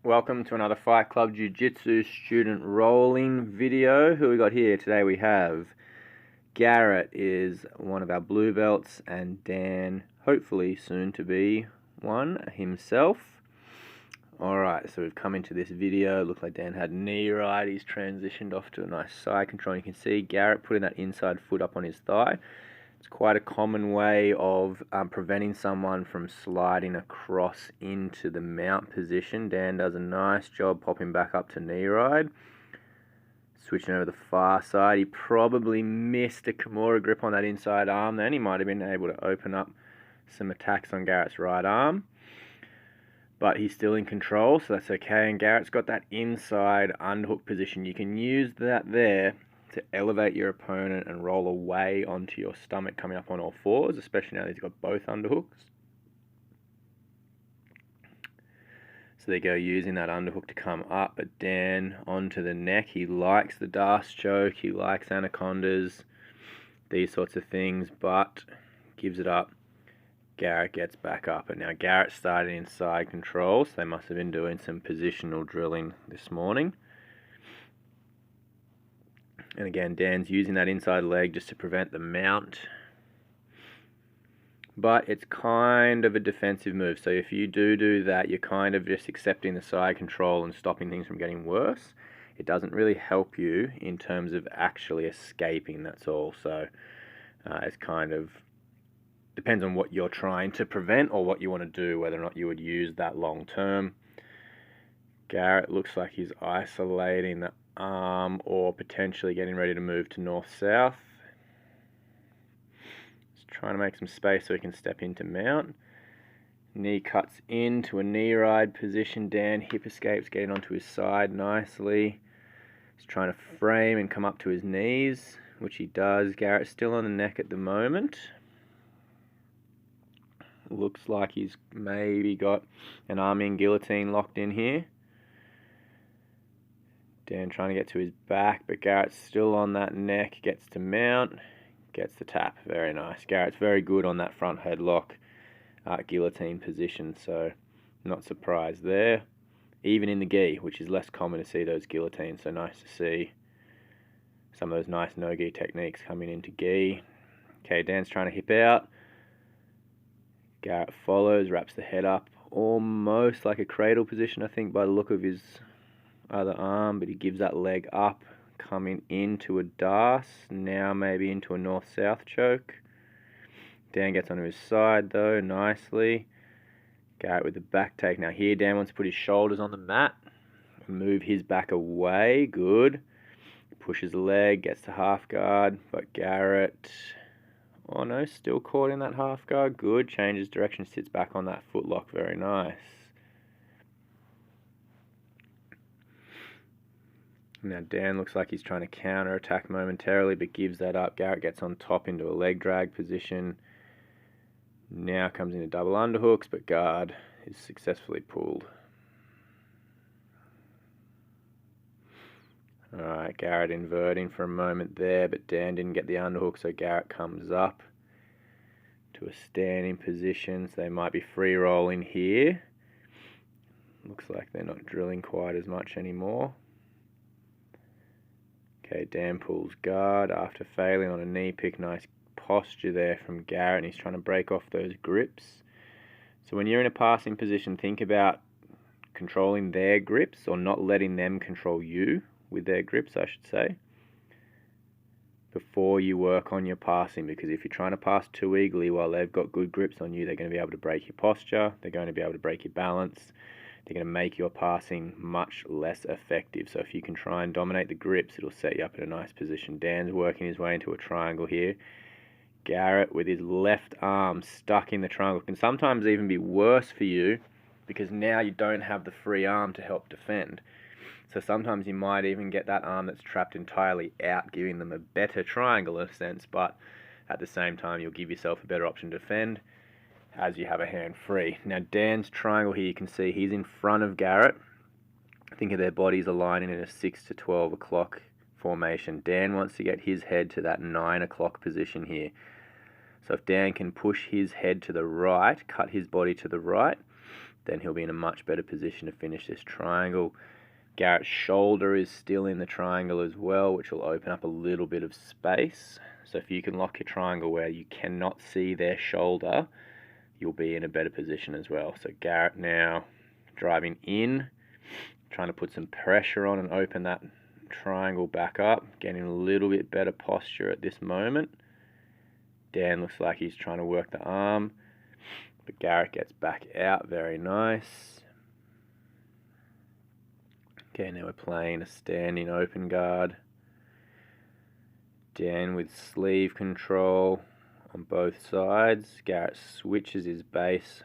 Welcome to another Fight Club Jiu-Jitsu student rolling video. Who we got here? Today we have Garrett is one of our blue belts and Dan, hopefully soon to be one himself. Alright, so we've come into this video. Looks like Dan had knee right. He's transitioned off to a nice side control. You can see Garrett putting that inside foot up on his thigh. It's quite a common way of preventing someone from sliding across into the mount position. Dan does a nice job popping back up to knee ride. Switching over the far side. He probably missed a Kimura grip on that inside arm then. He might have been able to open up some attacks on Garrett's right arm. But he's still in control, so that's okay. And Garrett's got that inside underhook position. You can use that there to elevate your opponent and roll away onto your stomach coming up on all fours, especially now that he's got both underhooks. So there you go, using that underhook to come up, but Dan onto the neck. He likes the Darce choke, he likes anacondas, these sorts of things, but gives it up. Garrett gets back up, and now Garrett started in side control, so they must have been doing some positional drilling this morning. And again, Dan's using that inside leg just to prevent the mount. But it's kind of a defensive move. So if you do that, you're kind of just accepting the side control and stopping things from getting worse. It doesn't really help you in terms of actually escaping, that's all. So it's kind of depends on what you're trying to prevent or what you want to do, whether or not you would use that long term. Garrett looks like he's isolating the arm or potentially getting ready to move to north-south. Just trying to make some space so he can step into mount. Knee cuts into a knee ride position. Dan hip escapes, getting onto his side nicely. He's trying to frame and come up to his knees, which he does. Garrett's still on the neck at the moment. Looks like he's maybe got an arm-in guillotine locked in here. Dan trying to get to his back, but Garrett's still on that neck, gets to mount, gets the tap. Very nice. Garrett's very good on that front headlock guillotine position, so not surprised there. Even in the gi, which is less common to see those guillotines, so nice to see some of those nice no-gi techniques coming into gi. Okay, Dan's trying to hip out. Garrett follows, wraps the head up, almost like a cradle position, I think, by the look of his other arm, but he gives that leg up, coming into a Darce, now maybe into a north-south choke. Dan gets onto his side though, nicely. Garrett with the back take. Now here Dan wants to put his shoulders on the mat and move his back away, good. Pushes the leg, gets to half guard, but Garrett, oh no, still caught in that half guard, good. Changes direction, sits back on that footlock, very nice. Now Dan looks like he's trying to counter-attack momentarily, but gives that up. Garrett gets on top into a leg drag position. Now comes into double underhooks, but guard is successfully pulled. Alright, Garrett inverting for a moment there, but Dan didn't get the underhook, so Garrett comes up to a standing position. So they might be free rolling here. Looks like they're not drilling quite as much anymore. Okay, Dan pulls guard after failing on a knee pick. Nice posture there from Garrett, and he's trying to break off those grips. So when you're in a passing position, think about controlling their grips, or not letting them control you with their grips, I should say, before you work on your passing, because if you're trying to pass too eagerly while they've got good grips on you, they're going to be able to break your posture, they're going to be able to break your balance, they're going to make your passing much less effective. So if you can try and dominate the grips, it'll set you up in a nice position. Dan's working his way into a triangle here. Garrett with his left arm stuck in the triangle can sometimes even be worse for you, because now you don't have the free arm to help defend. So sometimes you might even get that arm that's trapped entirely out, giving them a better triangle in a sense, but at the same time you'll give yourself a better option to defend as you have a hand free. Now Dan's triangle here, you can see he's in front of Garrett. Think of their bodies aligning in a 6 to 12 o'clock formation. Dan wants to get his head to that 9 o'clock position here. So if Dan can push his head to the right, cut his body to the right, then he'll be in a much better position to finish this triangle. Garrett's shoulder is still in the triangle as well, which will open up a little bit of space. So if you can lock your triangle where you cannot see their shoulder, you'll be in a better position as well. So Garrett now driving in, trying to put some pressure on and open that triangle back up, getting a little bit better posture at this moment. Dan looks like he's trying to work the arm, but Garrett gets back out, very nice. Okay, now we're playing a standing open guard. Dan with sleeve control on both sides. Garrett switches his base.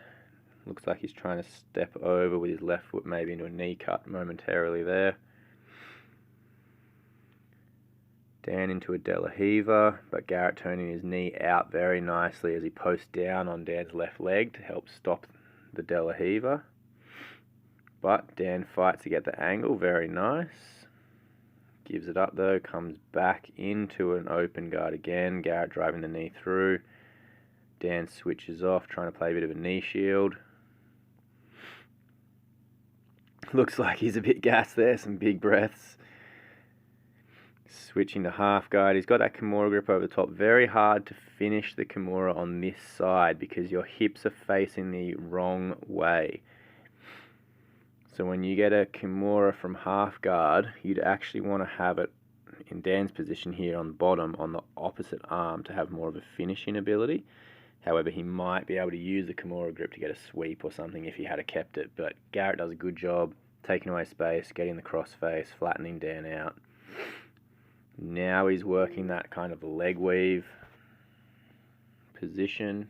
Looks like he's trying to step over with his left foot maybe into a knee cut momentarily there. Dan into a De La Riva, but Garrett turning his knee out very nicely as he posts down on Dan's left leg to help stop the De La Riva. But Dan fights to get the angle, very nice. Gives it up though, comes back into an open guard again. Garrett driving the knee through. Dan switches off, trying to play a bit of a knee shield. Looks like he's a bit gassed there, some big breaths. Switching to half guard. He's got that Kimura grip over the top. Very hard to finish the Kimura on this side because your hips are facing the wrong way. So when you get a Kimura from half guard, you'd actually want to have it in Dan's position here on the bottom on the opposite arm to have more of a finishing ability. However, he might be able to use the Kimura grip to get a sweep or something if he had kept it. But Garrett does a good job taking away space, getting the crossface, flattening Dan out. Now he's working that kind of leg weave position.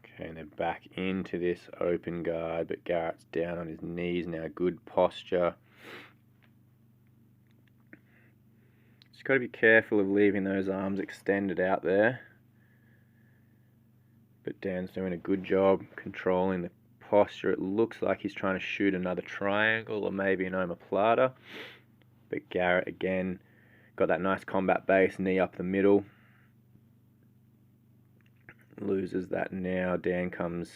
Okay, and they're back into this open guard, but Garrett's down on his knees now. Good posture. Just got to be careful of leaving those arms extended out there. But Dan's doing a good job controlling the posture. It looks like he's trying to shoot another triangle or maybe an omoplata. But Garrett again got that nice combat base, knee up the middle. Loses that now. Dan comes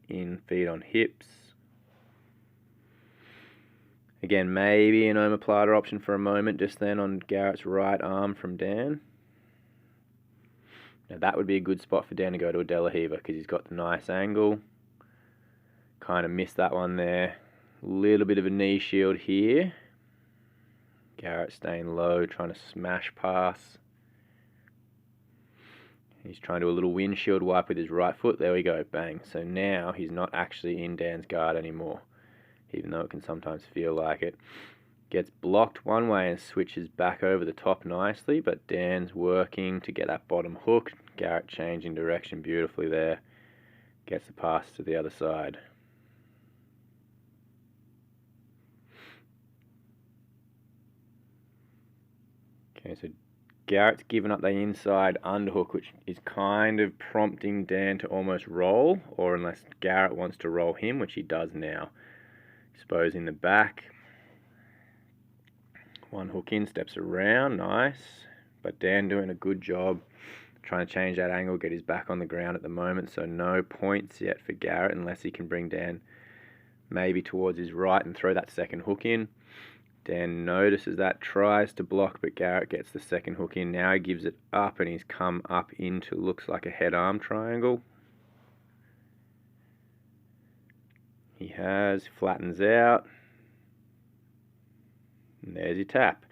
in, feet on hips. Again, maybe an omoplata option for a moment just then on Garrett's right arm from Dan. Now that would be a good spot for Dan to go to a De La Riva because he's got the nice angle. Kind of missed that one there. Little bit of a knee shield here. Garrett staying low, trying to smash pass. He's trying to do a little windshield wipe with his right foot. There we go, bang. So now he's not actually in Dan's guard anymore, even though it can sometimes feel like it. Gets blocked one way and switches back over the top nicely, but Dan's working to get that bottom hook. Garrett changing direction beautifully there. Gets the pass to the other side. Okay, so Garrett's given up the inside underhook, which is kind of prompting Dan to almost roll, or unless Garrett wants to roll him, which he does now. Exposing the back. One hook in, steps around, nice. But Dan doing a good job trying to change that angle, get his back on the ground at the moment, so no points yet for Garrett unless he can bring Dan maybe towards his right and throw that second hook in. Dan notices that, tries to block, but Garrett gets the second hook in. Now he gives it up and he's come up into, looks like a head-arm triangle. He has, flattens out. And there's your tap.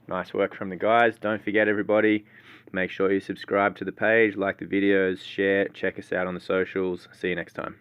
Nice work from the guys. Don't forget, everybody, make sure you subscribe to the page, like the videos, share, check us out on the socials. See you next time.